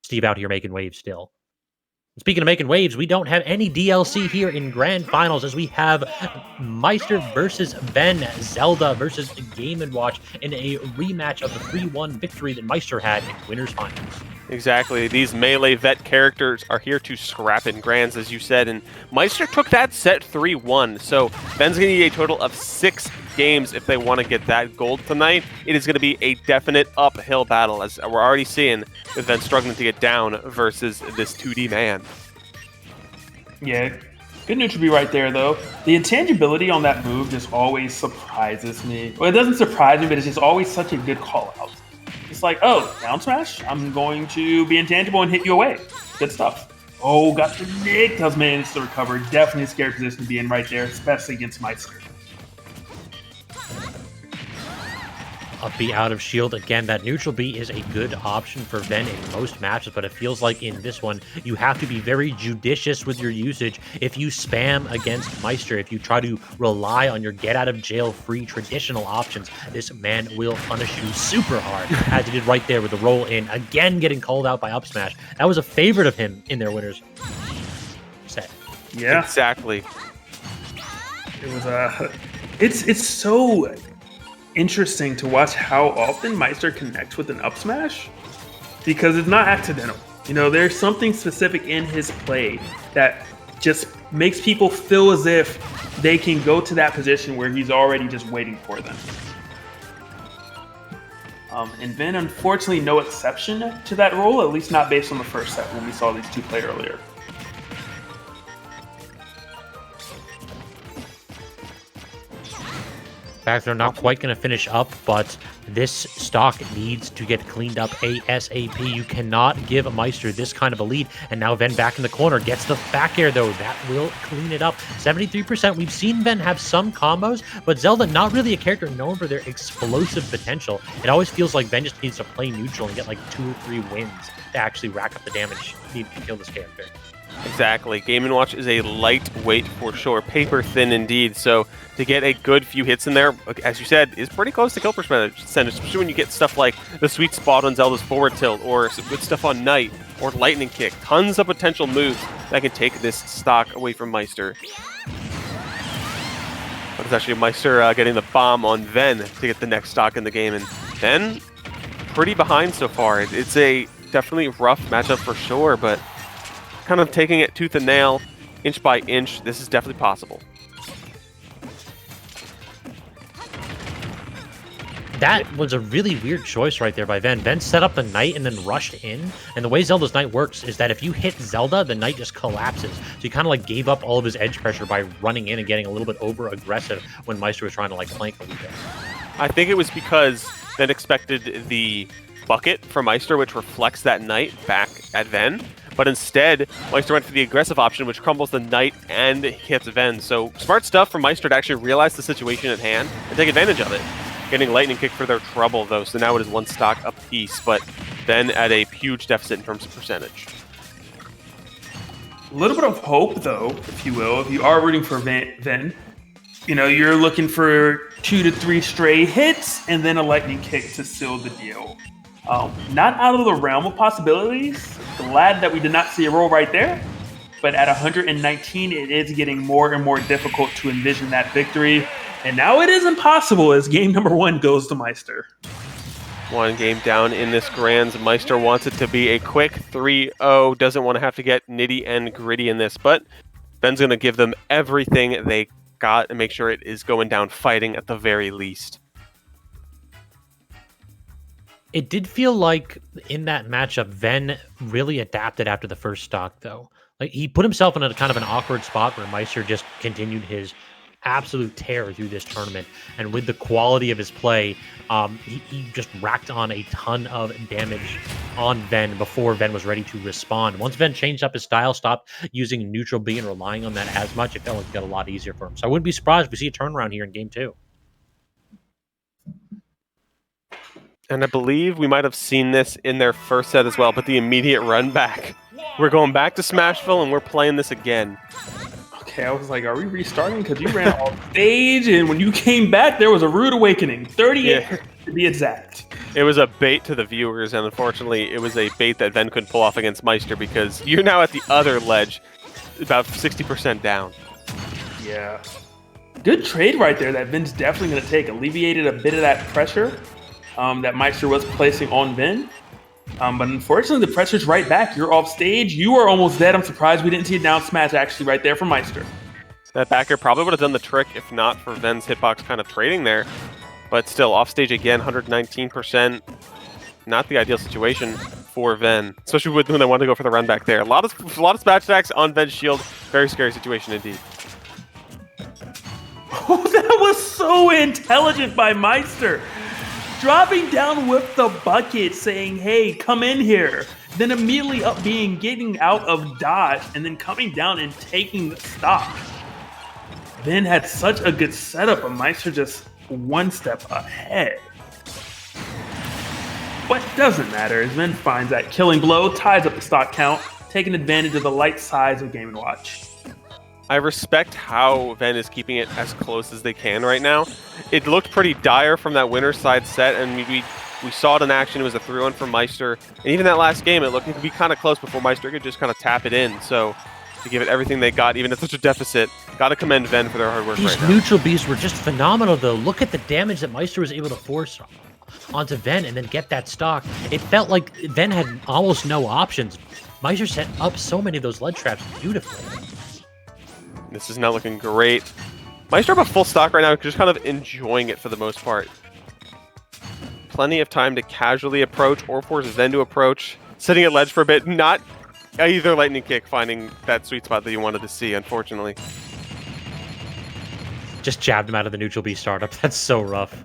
Steve out here making waves still. Speaking of making waves, we don't have any DLC here in Grand Finals as we have Maister versus Ben, Zelda versus Game & Watch in a rematch of the 3-1 victory that Maister had in Winners Finals. Exactly. These melee vet characters are here to scrap in Grands, as you said, and Maister took that set 3-1, so Ben's going to need a total of 6 games if they want to get that gold tonight. It is going to be a definite uphill battle, as we're already seeing with Ben struggling to get down versus this 2D man. Yeah, good neutral B right there, though. The intangibility on that move just always surprises me. Well, it doesn't surprise me, but it's just always such a good call-out. It's like, oh, down smash? I'm going to be intangible and hit you away. Good stuff. Oh, got the nick. Does manage to recover. Definitely a scary position to be in right there, especially against Maister. Up B out of shield. Again, that neutral B is a good option for Ven in most matches, but it feels like in this one, you have to be very judicious with your usage. If you spam against Maister, if you try to rely on your get-out-of-jail-free traditional options, this man will punish you super hard, as he did right there with the roll in. Again, getting called out by up smash. That was a favorite of him in their winners set. Yeah. Exactly. It was, it's so interesting to watch how often Maister connects with an up smash, because it's not accidental. You know, there's something specific in his play that just makes people feel as if they can go to that position where he's already just waiting for them. And Ven, unfortunately, no exception to that rule, at least not based on the first set when we saw these two play earlier. They're not quite going to finish up, but this stock needs to get cleaned up ASAP. You cannot give a Maister this kind of a lead. And now Ven back in the corner, gets the back air though. That will clean it up. 73%. We've seen Ven have some combos, but Zelda, not really a character known for their explosive potential. It always feels like Ven just needs to play neutral and get like 2 or 3 wins to actually rack up the damage needed to kill this character. Exactly. Game & Watch is a lightweight for sure. Paper thin indeed. So to get a good few hits in there, as you said, is pretty close to kill percentage, especially when you get stuff like the sweet spot on Zelda's forward tilt, or some good stuff on Knight, or lightning kick. Tons of potential moves that can take this stock away from Maister. But it's actually Maister getting the bomb on Ven to get the next stock in the game. And Ven, pretty behind so far. It's a definitely rough matchup for sure, but kind of taking it tooth and nail, inch by inch. This is definitely possible. That was a really weird choice right there by Ven. Ven set up the Knight and then rushed in. And the way Zelda's Knight works is that if you hit Zelda, the Knight just collapses. So he kind of like gave up all of his edge pressure by running in and getting a little bit over aggressive when Maister was trying to like flank a little bit. I think it was because Ven expected the bucket from Maister, which reflects that Knight back at Ven. But instead, Maister went for the aggressive option, which crumbles the Knight and hits Ven. So smart stuff from Maister to actually realize the situation at hand and take advantage of it. Getting lightning kick for their trouble, though, so now it is 1 stock apiece, but then at a huge deficit in terms of percentage. A little bit of hope, though, if you will. If you are rooting for Ven, you know, you're looking for 2 to 3 stray hits and then a lightning kick to seal the deal. Not out of the realm of possibilities. Glad that we did not see a roll right there. But at 119, it is getting more and more difficult to envision that victory. And now it is impossible as game number 1 goes to Maister. 1 game down in this Grands. Maister wants it to be a quick 3-0. Doesn't want to have to get nitty and gritty in this. But Ben's going to give them everything they got and make sure it is going down fighting at the very least. It did feel like in that matchup, Ven really adapted after the first stock, though. Like he put himself in a kind of an awkward spot where Maister just continued his absolute tear through this tournament. And with the quality of his play, he just racked on a ton of damage on Ven before Ven was ready to respond. Once Ven changed up his style, stopped using neutral B and relying on that as much, it felt like it got a lot easier for him. So I wouldn't be surprised if we see a turnaround here in game 2. And I believe we might have seen this in their first set as well, but the immediate run back. We're going back to Smashville and we're playing this again. Okay, I was like, are we restarting? Because you ran off stage, and when you came back, there was a rude awakening. 38% to be exact. It was a bait to the viewers, and unfortunately, it was a bait that Ven couldn't pull off against Maister because you're now at the other ledge, about 60% down. Yeah. Good trade right there that Ven's definitely going to take. Alleviated a bit of that pressure that Maister was placing on Ven. But unfortunately, the pressure's right back. You're off stage. You are almost dead. I'm surprised we didn't see a down smash actually right there from Maister. That back air probably would have done the trick if not for Ven's hitbox kind of trading there. But still, off stage again, 119%. Not the ideal situation for Ven, especially when they want to go for the run back there. A lot of smash attacks on Ven's shield. Very scary situation indeed. Oh, that was so intelligent by Maister. Dropping down with the bucket, saying, hey, come in here. Then immediately up getting out of dodge, and then coming down and taking the stock. Ven had such a good setup, but Maister just one step ahead. What doesn't matter is Ven finds that killing blow, ties up the stock count, taking advantage of the light size of Game & Watch. I respect how Ven is keeping it as close as they can right now. It looked pretty dire from that winner's side set, and we saw it in action. It was a 3-1 from Maister. And even that last game, it looked to be kind of close before Maister could just kind of tap it in. So to give it everything they got, even at such a deficit, got to commend Ven for their hard work right now. These neutral beasts were just phenomenal, though. Look at the damage that Maister was able to force onto Ven and then get that stock. It felt like Ven had almost no options. Maister set up so many of those lead traps beautifully. This is now looking great. Maister up a full stock right now, just kind of enjoying it for the most part. Plenty of time to casually approach or force Ven to approach. Sitting at ledge for a bit, not either lightning kick finding that sweet spot that you wanted to see, unfortunately. Just jabbed him out of the neutral beast startup. That's so rough.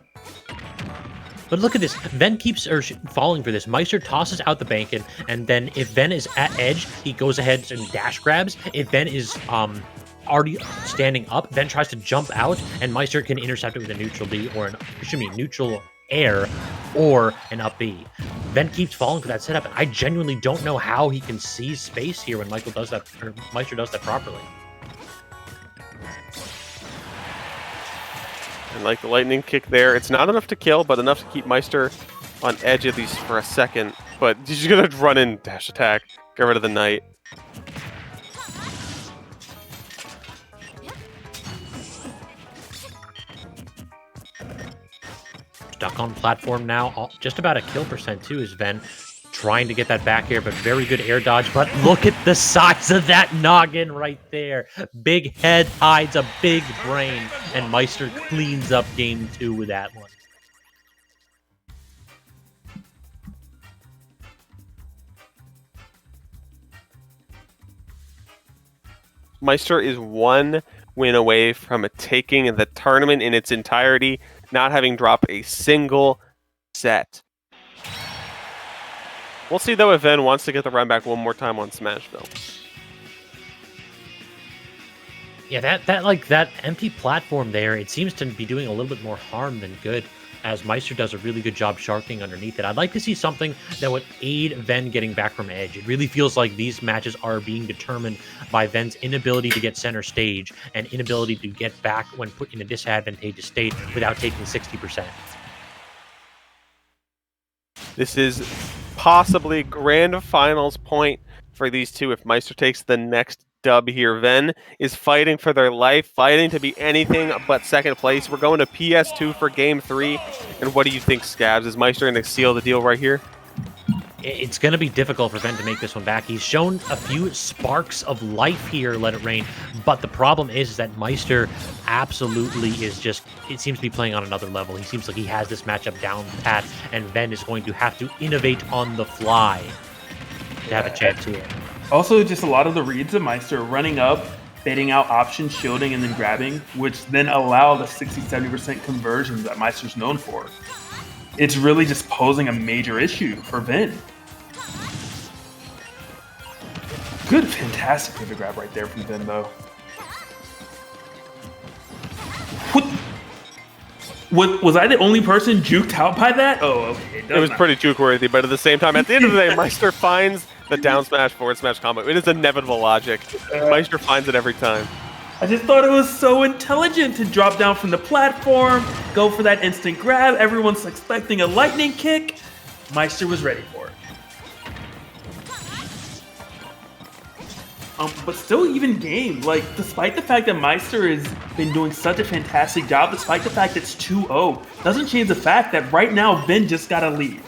But look at this. Ven keeps falling for this. Maister tosses out the bank, and then if Ven is at edge, he goes ahead and dash grabs. If Ven is already standing up, Ven tries to jump out, and Maister can intercept it with a neutral B or neutral air or an up B. Ven keeps falling for that setup, and I genuinely don't know how he can seize space here when Maister does that properly. And like the lightning kick there, it's not enough to kill, but enough to keep Maister on edge at least for a second. But he's gonna run in, dash attack, get rid of the knight. Stuck on platform now, just about a kill percent too is Ven. Trying to get that back air, but very good air dodge. But look at the size of that noggin right there. Big head hides a big brain, and Maister cleans up game 2 with that one. Maister is one win away from taking the tournament in its entirety, not having dropped a single set. We'll see, though, if Ven wants to get the run back one more time on Smashville. Yeah, that empty platform there, it seems to be doing a little bit more harm than good, as Maister does a really good job sharking underneath it. I'd like to see something that would aid Ven getting back from edge. It really feels like these matches are being determined by Ven's inability to get center stage and inability to get back when put in a disadvantageous state without taking 60%. This is possibly grand finals point for these two if Maister takes the next dub here. Ven is fighting for their life, fighting to be anything but second place. We're going to PS2 for game 3. And what do you think, Scabs? Is Maister going to seal the deal right here? It's going to be difficult for Ven to make this one back. He's shown a few sparks of life here, Let It Rain, but the problem is that Maister absolutely is just, it seems to be playing on another level. He seems like he has this matchup down pat, and Ven is going to have to innovate on the fly to have a chance here. Also, just a lot of the reads of Maister running up, baiting out options, shielding, and then grabbing, which then allow the 60-70% conversions that Maister's known for. It's really just posing a major issue for Ven. Good, fantastic pivot grab right there from Ven, though. What? Was I the only person juked out by that? Oh, okay. It was pretty juke-worthy, but at the same time, at the end of the day, Maister finds the down smash, forward smash combo. It is inevitable logic. Maister finds it every time. I just thought it was so intelligent to drop down from the platform, go for that instant grab. Everyone's expecting a lightning kick. Maister was ready for it. But still even game. Like, despite the fact that Maister has been doing such a fantastic job, despite the fact it's 2-0, doesn't change the fact that right now Vin just got a lead.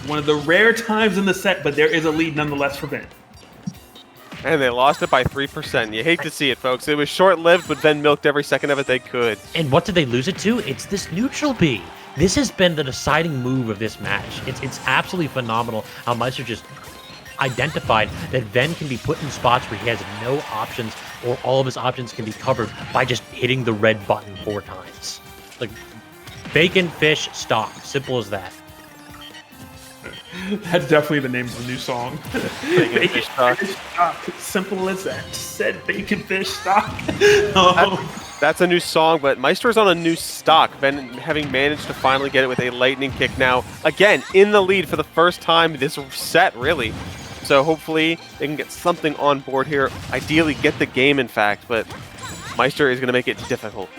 One of the rare times in the set, but there is a lead nonetheless for Vin. And they lost it by 3%. You hate to see it, folks. It was short-lived, but Vin milked every second of it they could. And what did they lose it to? It's this neutral B. This has been the deciding move of this match. It's absolutely phenomenal how Maister just identified that Ven can be put in spots where he has no options, or all of his options can be covered by just hitting the red button 4 times. Like, bacon, fish, stock. Simple as that. That's definitely the name of the new song. Bacon, fish, stock. Simple as that. Said bacon, fish, stock. That's a new song, but Maister is on a new stock. Ven having managed to finally get it with a lightning kick now. Again, in the lead for the first time this set, really. So hopefully they can get something on board here. Ideally get the game, in fact, but Maister is going to make it difficult.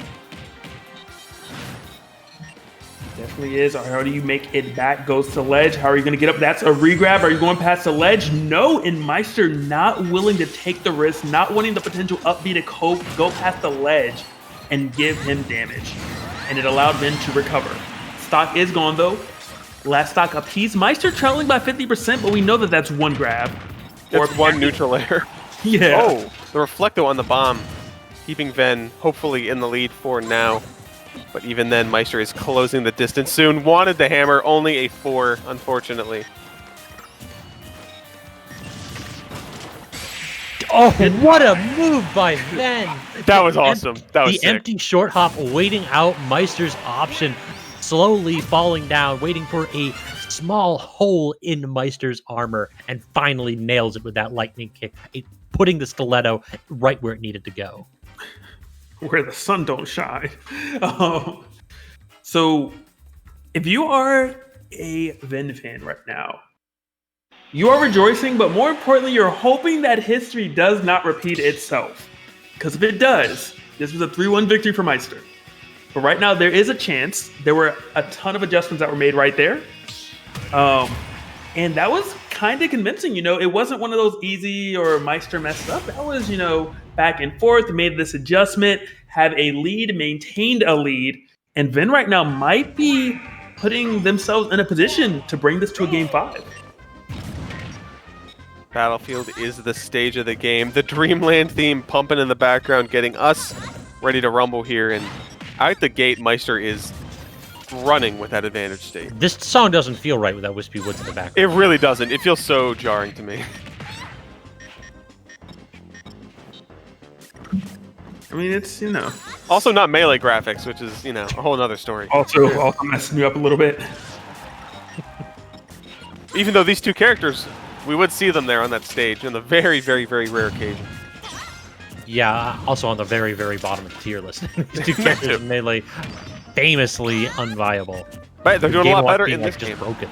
Definitely is. How do you make it back? Goes to ledge. How are you going to get up? That's a regrab. Are you going past the ledge? No. And Maister not willing to take the risk, not wanting the potential up B to go past the ledge and give him damage. And it allowed Vin to recover. Stock is gone, though. Last stock apiece. Maister trailing by 50%, but we know that that's one grab. It's one neutral air. Yeah. Oh, the Reflecto on the bomb, keeping Ven hopefully in the lead for now. But even then, Maister is closing the distance soon. Wanted the hammer, only a 4, unfortunately. Oh, what a move by Ven! That was awesome. That was the sick. empty short hop, waiting out Meister's option, slowly falling down, waiting for a small hole in Meister's armor, and finally nails it with that lightning kick, putting the stiletto right where it needed to go. Where the sun don't shine. So, if you are a Ven fan right now, you are rejoicing, but more importantly, you're hoping that history does not repeat itself. Because if it does, this was a 3-1 victory for Maister. But right now, there is a chance. There were a ton of adjustments that were made right there. And that was kind of convincing. You know, it wasn't one of those easy or Maister messed up. That was, you know, back and forth, made this adjustment, had a lead, maintained a lead. And Ven right now might be putting themselves in a position to bring this to a game 5. Battlefield is the stage of the game. The Dreamland theme pumping in the background, getting us ready to rumble here. And out the gate, Maister is running with that advantage state. This song doesn't feel right with that Wispy Woods in the background. It really doesn't. It feels so jarring to me. I mean, it's, you know. Also not melee graphics, which is, you know, a whole other story. Also messing you up a little bit. Even though these two characters, we would see them there on that stage on the very, very, very rare occasion. Yeah, also on the very, very bottom of the tier list. These two characters in Melee, famously unviable. Right, they're doing a lot better in like this just game. broken.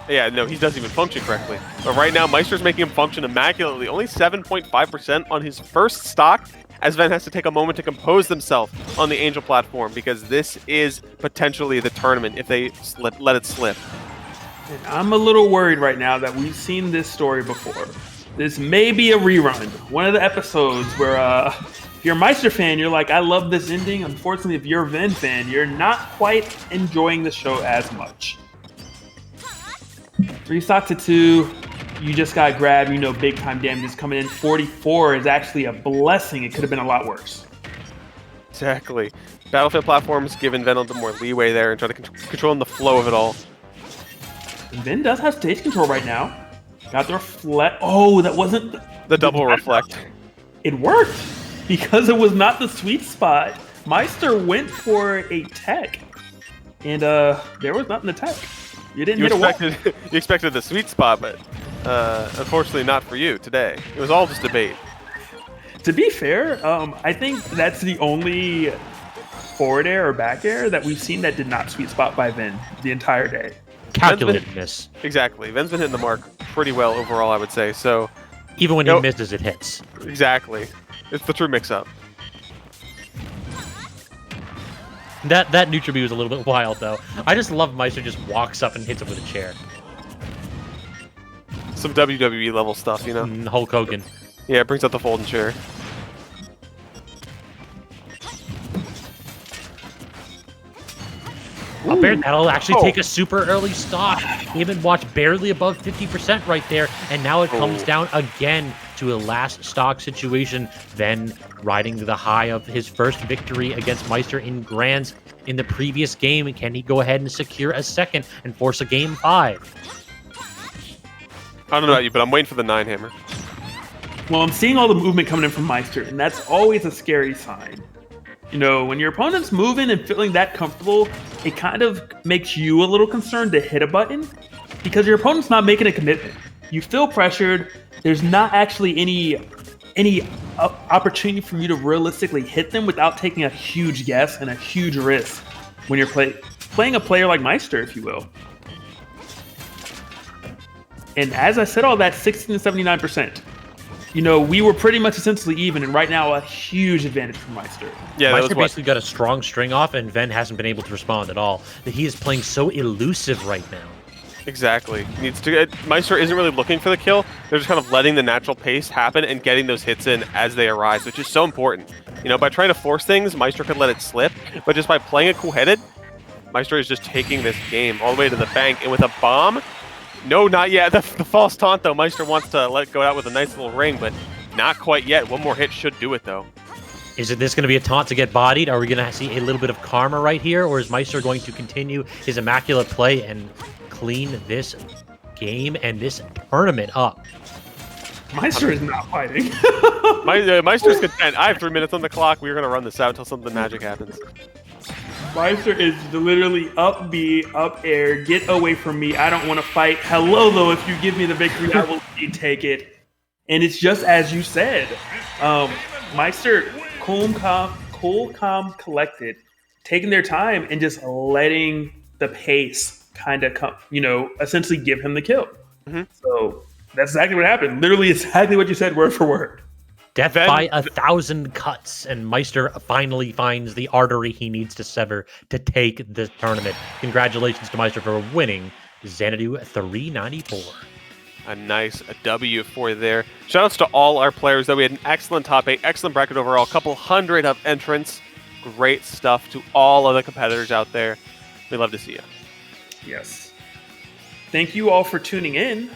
Yeah, no, he doesn't even function correctly. But right now, Meister's making him function immaculately. Only 7.5% on his first stock, as Ven has to take a moment to compose themselves on the Angel platform, because this is potentially the tournament if they let it slip. And I'm a little worried right now that we've seen this story before. This may be a rerun. One of the episodes where if you're a Maister fan, you're like, I love this ending. Unfortunately, if you're a Ven fan, you're not quite enjoying the show as much. 3 stock to 2. You just got grabbed. You know, big time damage is coming in. 44 is actually a blessing. It could have been a lot worse. Exactly. Battlefield platforms giving Ven a little more leeway there and try to control the flow of it all. Ven does have stage control right now. Got the reflect. Oh, that wasn't the double reflect. It worked because it was not the sweet spot. Maister went for a tech, and there was nothing to tech. You didn't hit a wall. You expected the sweet spot, but unfortunately not for you today. It was all just a bait. To be fair, I think that's the only forward air or back air that we've seen that did not sweet spot by Ven the entire day. Calculated miss. Exactly. Ven's been hitting the mark pretty well overall, I would say. So even when he misses, it hits. Exactly. It's the true mix-up. That neutral B was a little bit wild, though. I just love Maister just walks up and hits him with a chair. Some WWE level stuff, you know? Hulk Hogan. Yeah, it brings out the folding chair. Up air, that'll actually take a super early stock. Even watch barely above 50% right there, and now it comes down again to a last stock situation. Then riding the high of his first victory against Maister in Grands in the previous game. Can he go ahead and secure a second and force a game 5? I don't know about you, but I'm waiting for the 9 hammer. Well, I'm seeing all the movement coming in from Maister, and that's always a scary sign. You know, when your opponent's moving and feeling that comfortable, it kind of makes you a little concerned to hit a button because your opponent's not making a commitment. You feel pressured. There's not actually any opportunity for you to realistically hit them without taking a huge guess and a huge risk when you're playing a player like Maister, if you will. And as I said all that, 16 to 79%. You know, we were pretty much essentially even, and right now a huge advantage for Maister. Yeah, Maister basically got a strong string off, and Ven hasn't been able to respond at all. He is playing so elusive right now. Exactly. Maister isn't really looking for the kill. They're just kind of letting the natural pace happen and getting those hits in as they arise, which is so important. You know, by trying to force things, Maister could let it slip, but just by playing it cool-headed, Maister is just taking this game all the way to the bank, and with a bomb. No, not yet. The false taunt, though. Maister wants to let it go out with a nice little ring, but not quite yet. One more hit should do it, though. Is this going to be a taunt to get bodied? Are we going to see a little bit of karma right here? Or is Maister going to continue his immaculate play and clean this game and this tournament up? Maister is not fighting. Maister's content. I have 3 minutes on the clock. We're going to run this out until something magic happens. Maister is literally up B, up air, get away from me, I don't want to fight. Hello, though, if you give me the victory, I will take it. And it's just as you said. Maister, cool, calm, collected, taking their time and just letting the pace kind of come, you know, essentially give him the kill. Mm-hmm. So that's exactly what happened. Literally exactly what you said, word for word. Death by 1,000 cuts, and Maister finally finds the artery he needs to sever to take the tournament. Congratulations to Maister for winning Xanadu 394. A nice W for there. Shoutouts to all our players, though. We had an excellent top 8, excellent bracket overall, a couple hundred of entrants. Great stuff to all of the competitors out there. We love to see you. Yes. Thank you all for tuning in.